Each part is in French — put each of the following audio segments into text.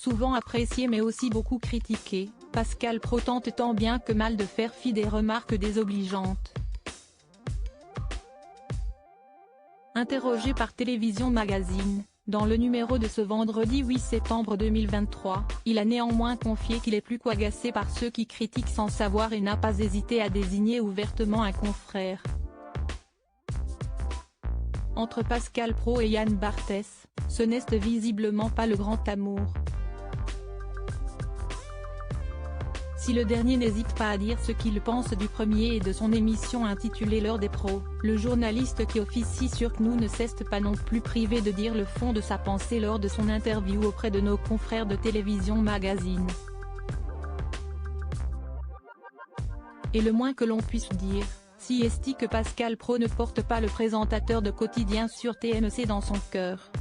Souvent apprécié mais aussi beaucoup critiqué, Pascal Praud tente tant bien que mal de faire fi des remarques désobligeantes. Interrogé par Télévision Magazine, dans le numéro de ce vendredi 8 septembre 2023, il a néanmoins confié qu'il est plus qu'agacé par ceux qui critiquent sans savoir et n'a pas hésité à désigner ouvertement un confrère. Entre Pascal Praud et Yann Barthès, ce n'est visiblement pas le grand amour. Si le dernier n'hésite pas à dire ce qu'il pense du premier et de son émission intitulée L'heure des pros, le journaliste qui officie sur CNews ne s'est pas non plus privé de dire le fond de sa pensée lors de son interview auprès de nos confrères de Télévision Magazine. Et le moins que l'on puisse dire, si est que Pascal Praud ne porte pas le présentateur de quotidien sur TMC dans son cœur.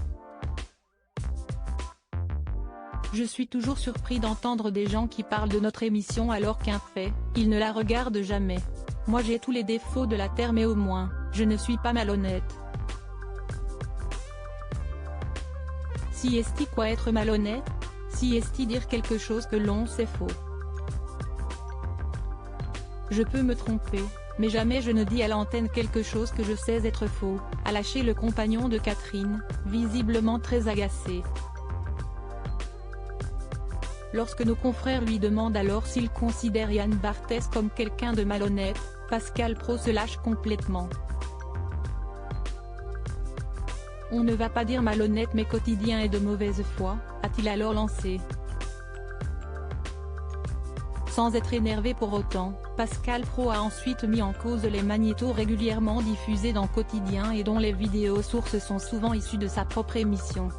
Je suis toujours surpris d'entendre des gens qui parlent de notre émission alors qu'un fait, ils ne la regardent jamais. Moi j'ai tous les défauts de la terre mais au moins, je ne suis pas malhonnête. Si est quoi être malhonnête? Si est dire quelque chose que l'on sait faux. Je peux me tromper, mais jamais je ne dis à l'antenne quelque chose que je sais être faux, a lâché le compagnon de Catherine, visiblement très agacé. Lorsque nos confrères lui demandent alors s'il considère Yann Barthès comme quelqu'un de malhonnête, Pascal Praud se lâche complètement. On ne va pas dire malhonnête mais quotidien et de mauvaise foi, a-t-il alors lancé. Sans être énervé pour autant, Pascal Praud a ensuite mis en cause les magnétos régulièrement diffusés dans Quotidien et dont les vidéos sources sont souvent issues de sa propre émission.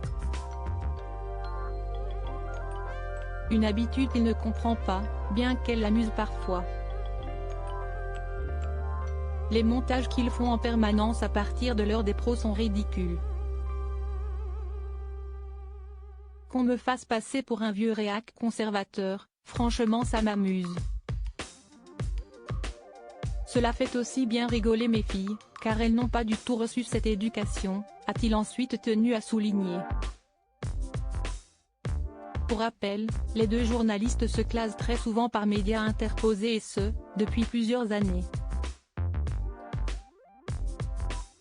Une habitude qu'il ne comprend pas, bien qu'elle l'amuse parfois. Les montages qu'ils font en permanence à partir de l'heure des pros sont ridicules. Qu'on me fasse passer pour un vieux réac conservateur, franchement ça m'amuse. Cela fait aussi bien rigoler mes filles, car elles n'ont pas du tout reçu cette éducation, a-t-il ensuite tenu à souligner. Pour rappel, les deux journalistes se classent très souvent par médias interposés et ce, depuis plusieurs années.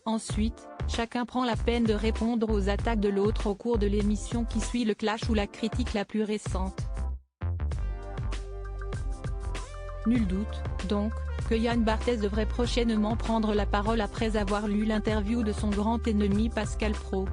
Ensuite, chacun prend la peine de répondre aux attaques de l'autre au cours de l'émission qui suit le clash ou la critique la plus récente. Nul doute, donc, que Yann Barthès devrait prochainement prendre la parole après avoir lu l'interview de son grand ennemi Pascal Praud.